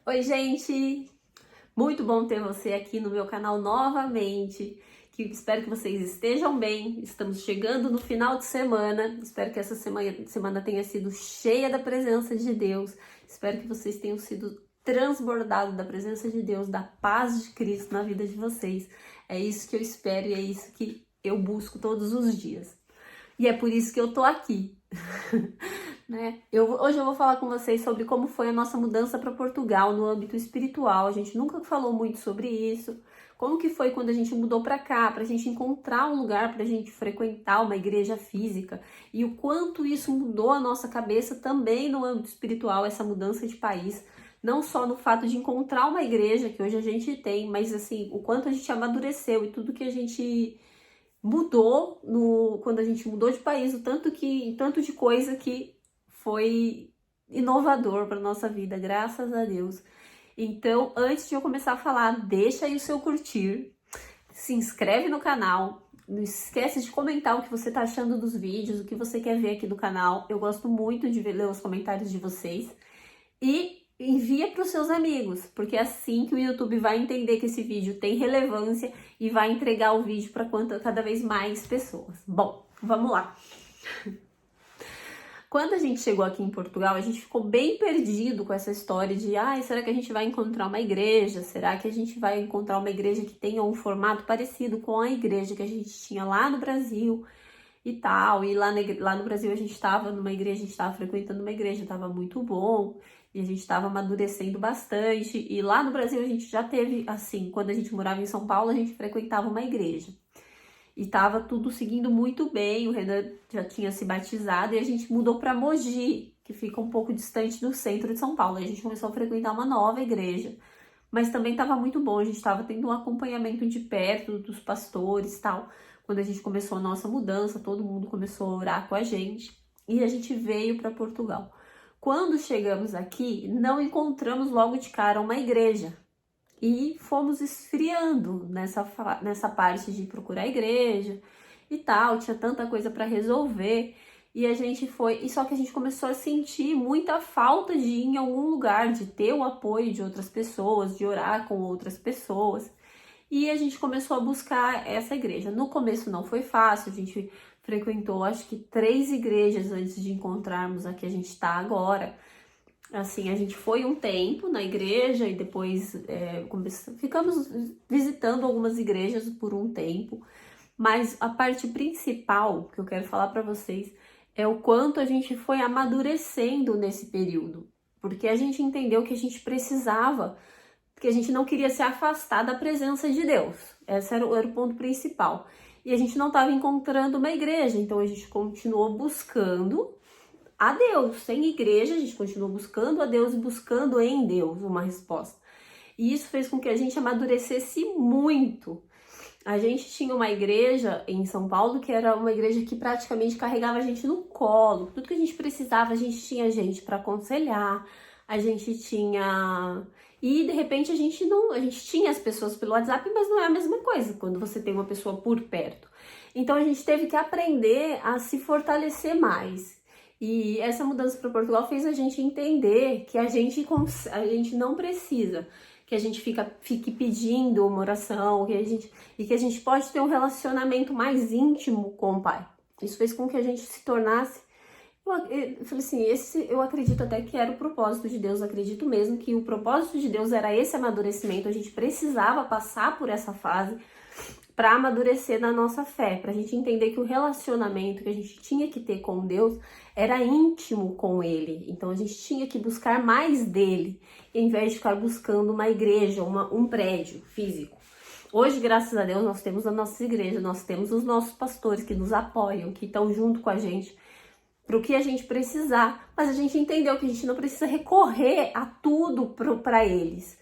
Oi, gente! Muito bom ter você aqui no meu canal novamente. Espero que vocês estejam bem. Estamos chegando no final de semana. Espero que essa semana tenha sido cheia da presença de Deus. Espero que vocês tenham sido transbordados da presença de Deus, da paz de Cristo na vida de vocês. É isso que eu espero e é isso que eu busco todos os dias. E é por isso que eu tô aqui. Né? Hoje eu vou falar com vocês sobre como foi a nossa mudança para Portugal no âmbito espiritual. A gente nunca falou muito sobre isso. Como que foi quando a gente mudou para cá, para a gente encontrar um lugar para a gente frequentar uma igreja física e o quanto isso mudou a nossa cabeça também no âmbito espiritual, essa mudança de país. Não só no fato de encontrar uma igreja que hoje a gente tem, mas assim, o quanto a gente amadureceu e tudo que a gente mudou quando a gente mudou de país, o tanto de coisa que foi inovador para nossa vida, graças a Deus. Então, antes de eu começar a falar, deixa aí o seu curtir, se inscreve no canal, não esquece de comentar o que você tá achando dos vídeos, o que você quer ver aqui do canal. Eu gosto muito de ler os comentários de vocês. E envia para os seus amigos, porque é assim que o YouTube vai entender que esse vídeo tem relevância e vai entregar o vídeo para cada vez mais pessoas. Bom, vamos lá. Quando a gente chegou aqui em Portugal, a gente ficou bem perdido com essa história de será que a gente vai encontrar uma igreja? Será que a gente vai encontrar uma igreja que tenha um formato parecido com a igreja que a gente tinha lá no Brasil e tal? E lá no Brasil a gente estava numa igreja, a gente estava frequentando uma igreja, estava muito bom, e a gente estava amadurecendo bastante. E lá no Brasil a gente já teve, assim, quando a gente morava em São Paulo, a gente frequentava uma igreja. E tava tudo seguindo muito bem, o Renan já tinha se batizado e a gente mudou para Mogi, que fica um pouco distante do centro de São Paulo. A gente começou a frequentar uma nova igreja, mas também estava muito bom, a gente estava tendo um acompanhamento de perto dos pastores e tal. Quando a gente começou a nossa mudança, todo mundo começou a orar com a gente e a gente veio para Portugal. Quando chegamos aqui, não encontramos logo de cara uma igreja. E fomos esfriando nessa parte de procurar igreja e tal, tinha tanta coisa para resolver. E a gente foi, e só que a gente começou a sentir muita falta de ir em algum lugar, de ter o apoio de outras pessoas, de orar com outras pessoas. E a gente começou a buscar essa igreja. No começo não foi fácil, a gente frequentou acho que 3 igrejas antes de encontrarmos a que a gente está agora. Assim, a gente foi um tempo na igreja e depois ficamos visitando algumas igrejas por um tempo, mas a parte principal que eu quero falar para vocês é o quanto a gente foi amadurecendo nesse período, porque a gente entendeu que a gente precisava, que a gente não queria se afastar da presença de Deus. Esse era o ponto principal. E a gente não estava encontrando uma igreja, então a gente continuou buscando a Deus. Sem igreja, a gente continuou buscando a Deus e buscando em Deus uma resposta. E isso fez com que a gente amadurecesse muito. A gente tinha uma igreja em São Paulo que era uma igreja que praticamente carregava a gente no colo. Tudo que a gente precisava, a gente tinha gente para aconselhar, a gente tinha... E de repente a gente tinha as pessoas pelo WhatsApp, mas não é a mesma coisa quando você tem uma pessoa por perto. Então a gente teve que aprender a se fortalecer mais. E essa mudança para Portugal fez a gente entender que a gente não precisa, que a gente fique pedindo uma oração, que a gente pode ter um relacionamento mais íntimo com o Pai. Isso fez com que a gente se tornasse... Eu falei assim, eu acredito até que era o propósito de Deus, acredito mesmo que o propósito de Deus era esse amadurecimento, a gente precisava passar por essa fase para amadurecer na nossa fé, para a gente entender que o relacionamento que a gente tinha que ter com Deus era íntimo com Ele. Então a gente tinha que buscar mais dele, em vez de ficar buscando uma igreja, um prédio físico. Hoje, graças a Deus, nós temos a nossa igreja, nós temos os nossos pastores que nos apoiam, que estão junto com a gente para o que a gente precisar. Mas a gente entendeu que a gente não precisa recorrer a tudo para eles.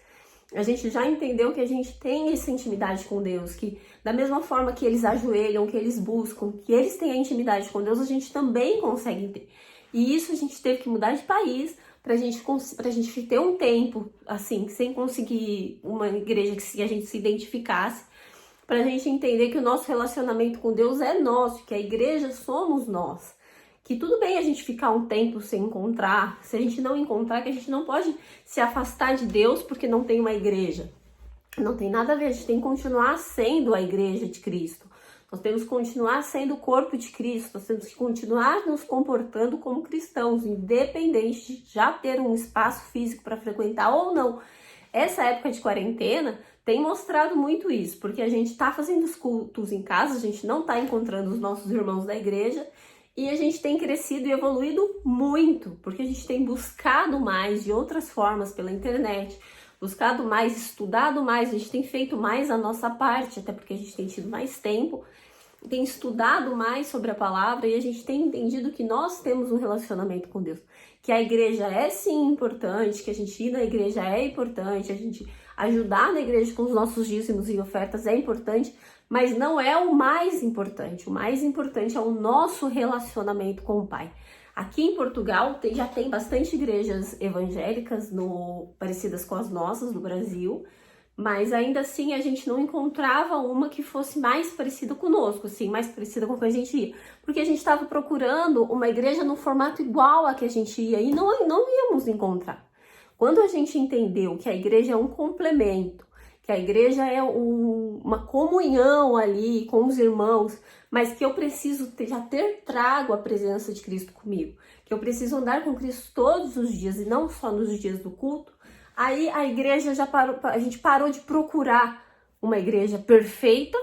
A gente já entendeu que a gente tem essa intimidade com Deus, que da mesma forma que eles ajoelham, que eles buscam, que eles têm a intimidade com Deus, a gente também consegue ter. E isso a gente teve que mudar de país pra gente ter um tempo, assim, sem conseguir uma igreja que a gente se identificasse, pra gente entender que o nosso relacionamento com Deus é nosso, que a igreja somos nós. que tudo bem a gente ficar um tempo sem encontrar, se a gente não encontrar, que a gente não pode se afastar de Deus porque não tem uma igreja. Não tem nada a ver, a gente tem que continuar sendo a igreja de Cristo. Nós temos que continuar sendo o corpo de Cristo, nós temos que continuar nos comportando como cristãos, independente de já ter um espaço físico para frequentar ou não. Essa época de quarentena tem mostrado muito isso, porque a gente está fazendo os cultos em casa, a gente não está encontrando os nossos irmãos da igreja, e a gente tem crescido e evoluído muito, porque a gente tem buscado mais de outras formas pela internet, buscado mais, estudado mais, a gente tem feito mais a nossa parte, até porque a gente tem tido mais tempo, tem estudado mais sobre a palavra e a gente tem entendido que nós temos um relacionamento com Deus, que a igreja é sim importante, que a gente ir na igreja é importante, a gente ajudar na igreja com os nossos dízimos e ofertas é importante, mas não é o mais importante é o nosso relacionamento com o Pai. Aqui em Portugal já tem bastante igrejas evangélicas parecidas com as nossas no Brasil, mas ainda assim a gente não encontrava uma que fosse mais parecida conosco, assim, mais parecida com o que a gente ia. Porque a gente estava procurando uma igreja no formato igual a que a gente ia e não íamos encontrar. Quando a gente entendeu que a igreja é um complemento, que a igreja é uma comunhão ali com os irmãos, mas que eu preciso já ter trago a presença de Cristo comigo, que eu preciso andar com Cristo todos os dias e não só nos dias do culto, aí a igreja a gente parou de procurar uma igreja perfeita,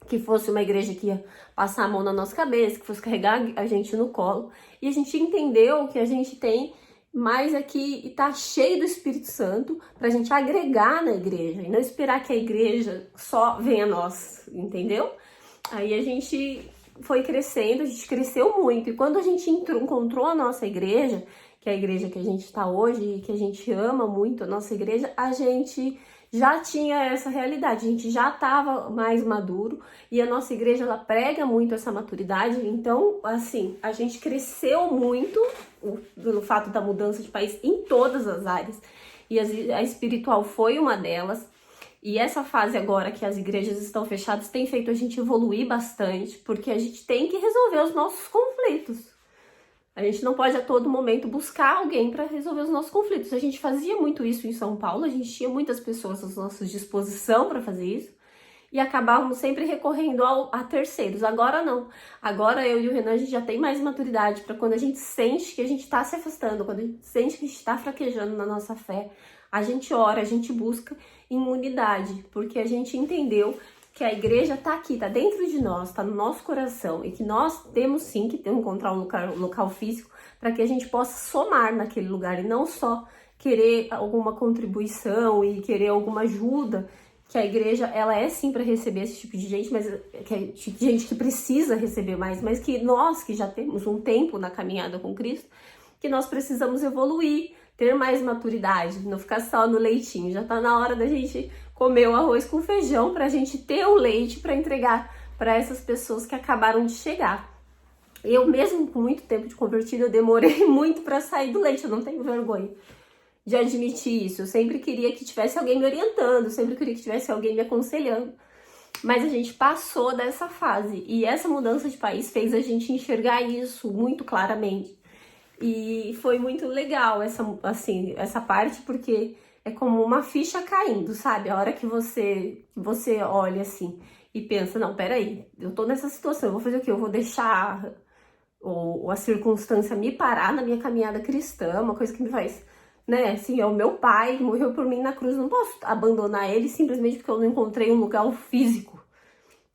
que fosse uma igreja que ia passar a mão na nossa cabeça, que fosse carregar a gente no colo, e a gente entendeu que a gente tem mais aqui e tá cheio do Espírito Santo pra gente agregar na igreja e não esperar que a igreja só venha a nós, entendeu? Aí a gente foi crescendo, a gente cresceu muito, e quando a gente encontrou a nossa igreja, que é a igreja que a gente tá hoje e que a gente ama muito, a nossa igreja, a gente já tinha essa realidade, a gente já estava mais maduro e a nossa igreja ela prega muito essa maturidade, então assim, a gente cresceu muito pelo fato da mudança de país em todas as áreas e a espiritual foi uma delas. E essa fase agora que as igrejas estão fechadas tem feito a gente evoluir bastante, porque a gente tem que resolver os nossos conflitos. A gente não pode a todo momento buscar alguém para resolver os nossos conflitos. A gente fazia muito isso em São Paulo, a gente tinha muitas pessoas à nossa disposição para fazer isso e acabávamos sempre recorrendo a terceiros. Agora não. Agora eu e o Renan a gente já tem mais maturidade para quando a gente sente que a gente está se afastando, quando a gente sente que a gente está fraquejando na nossa fé, a gente ora, a gente busca em unidade, porque a gente entendeu que a igreja está aqui, está dentro de nós, está no nosso coração e que nós temos sim que encontrar um local físico para que a gente possa somar naquele lugar e não só querer alguma contribuição e querer alguma ajuda, que a igreja ela é sim para receber esse tipo de gente, mas que é tipo de gente que precisa receber mais, mas que nós que já temos um tempo na caminhada com Cristo, que nós precisamos evoluir, ter mais maturidade, não ficar só no leitinho. Já tá na hora da gente comer o arroz com feijão pra gente ter o leite para entregar para essas pessoas que acabaram de chegar. Eu mesmo com muito tempo de convertido, eu demorei muito para sair do leite, eu não tenho vergonha de admitir isso. Eu sempre queria que tivesse alguém me orientando, sempre queria que tivesse alguém me aconselhando. Mas a gente passou dessa fase e essa mudança de país fez a gente enxergar isso muito claramente. E foi muito legal essa parte, porque é como uma ficha caindo, sabe? A hora que você olha assim e pensa, não, peraí, eu tô nessa situação, eu vou fazer o quê? Eu vou deixar a circunstância me parar na minha caminhada cristã, uma coisa que me faz, né? Assim, é o meu pai que morreu por mim na cruz, eu não posso abandonar ele simplesmente porque eu não encontrei um lugar físico.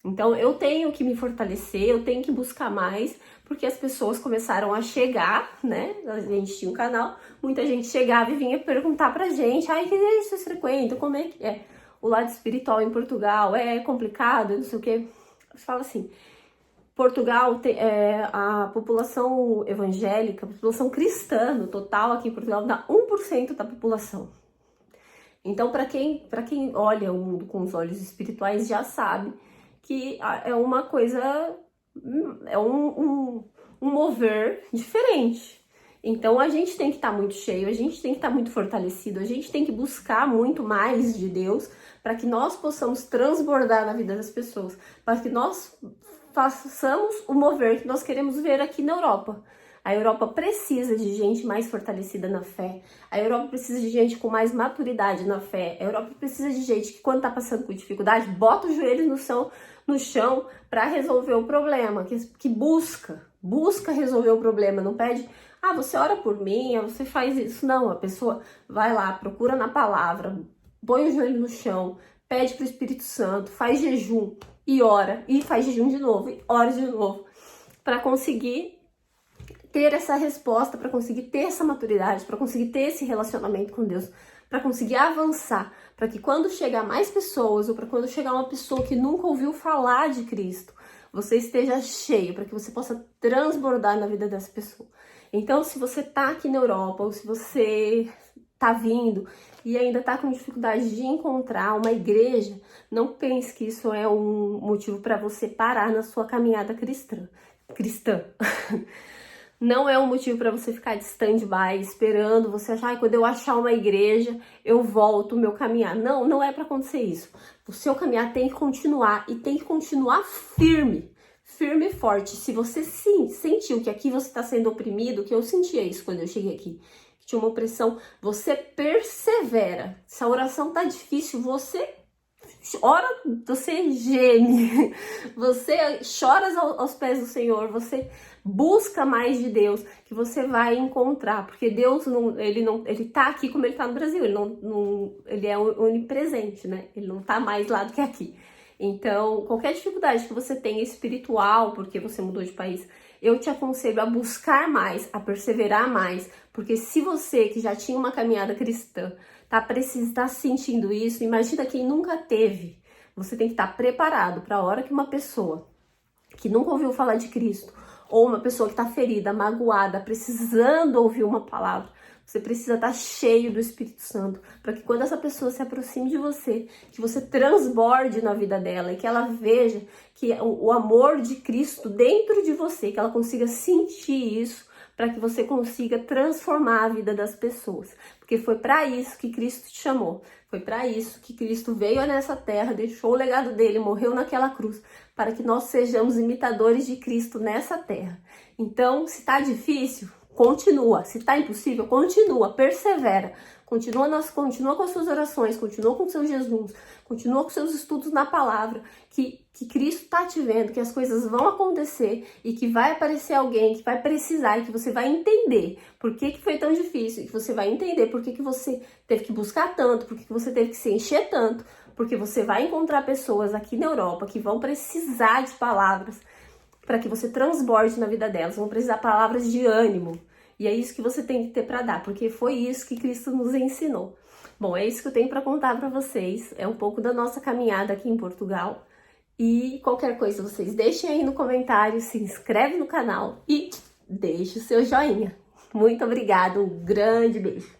Então eu tenho que me fortalecer, eu tenho que buscar mais, porque as pessoas começaram a chegar, né? A gente tinha um canal, muita gente chegava e vinha perguntar pra gente, ai, que é isso vocês frequentam? Como é que é? O lado espiritual em Portugal é complicado, não sei o quê. Você fala assim, Portugal tem a população evangélica, a população cristã no total aqui em Portugal dá 1% da população. Então, para quem olha o mundo com os olhos espirituais já sabe que é uma coisa, é um mover diferente. Então a gente tem que estar muito cheio, a gente tem que estar muito fortalecido, a gente tem que buscar muito mais de Deus para que nós possamos transbordar na vida das pessoas, para que nós façamos o mover que nós queremos ver aqui na Europa. A Europa precisa de gente mais fortalecida na fé. A Europa precisa de gente com mais maturidade na fé. A Europa precisa de gente que, quando tá passando por dificuldade, bota os joelhos no chão para resolver o problema, que busca resolver o problema, não pede, você ora por mim, você faz isso. Não, a pessoa vai lá, procura na palavra, põe o joelho no chão, pede pro Espírito Santo, faz jejum e ora, e faz jejum de novo, e ora de novo, para conseguir ter essa resposta, para conseguir ter essa maturidade, para conseguir ter esse relacionamento com Deus, para conseguir avançar, para que quando chegar mais pessoas, ou para quando chegar uma pessoa que nunca ouviu falar de Cristo, você esteja cheio, para que você possa transbordar na vida dessa pessoa. Então, se você tá aqui na Europa, ou se você tá vindo e ainda tá com dificuldade de encontrar uma igreja, não pense que isso é um motivo para você parar na sua caminhada cristã. Não é um motivo para você ficar de stand-by, esperando você achar, quando eu achar uma igreja, eu volto o meu caminhar. Não, não é para acontecer isso. O seu caminhar tem que continuar e tem que continuar firme e forte. Se você sim sentiu que aqui você está sendo oprimido, que eu sentia isso quando eu cheguei aqui, que tinha uma opressão, você persevera. Se a oração tá difícil, você ora, você geme, você chora aos pés do Senhor, você busca mais de Deus, que você vai encontrar, porque Deus ele tá aqui como ele tá no Brasil, ele é onipresente, né? Ele não tá mais lá do que aqui. Então, qualquer dificuldade que você tenha espiritual, porque você mudou de país, eu te aconselho a buscar mais, a perseverar mais, porque se você que já tinha uma caminhada cristã tá sentindo isso, imagina quem nunca teve. Você tem que estar preparado para a hora que uma pessoa que nunca ouviu falar de Cristo, ou uma pessoa que está ferida, magoada, precisando ouvir uma palavra, você precisa estar cheio do Espírito Santo, para que quando essa pessoa se aproxime de você, que você transborde na vida dela e que ela veja que o amor de Cristo dentro de você, que ela consiga sentir isso, para que você consiga transformar a vida das pessoas. Porque foi para isso que Cristo te chamou. Foi para isso que Cristo veio nessa terra, deixou o legado dele, morreu naquela cruz, para que nós sejamos imitadores de Cristo nessa terra. Então, se tá difícil, continua. Se tá impossível, continua, persevera. Continua com as suas orações, continua com o seu Jesus, continua com os seus estudos na palavra, que Cristo tá te vendo, que as coisas vão acontecer e que vai aparecer alguém que vai precisar e que você vai entender por que foi tão difícil, e que você vai entender por que você teve que buscar tanto, por que você teve que se encher tanto, porque você vai encontrar pessoas aqui na Europa que vão precisar de palavras para que você transborde na vida delas, vão precisar de palavras de ânimo. E é isso que você tem que ter para dar, porque foi isso que Cristo nos ensinou. Bom, é isso que eu tenho para contar para vocês. É um pouco da nossa caminhada aqui em Portugal. E qualquer coisa, vocês deixem aí no comentário, se inscreve no canal e deixe o seu joinha. Muito obrigada, um grande beijo.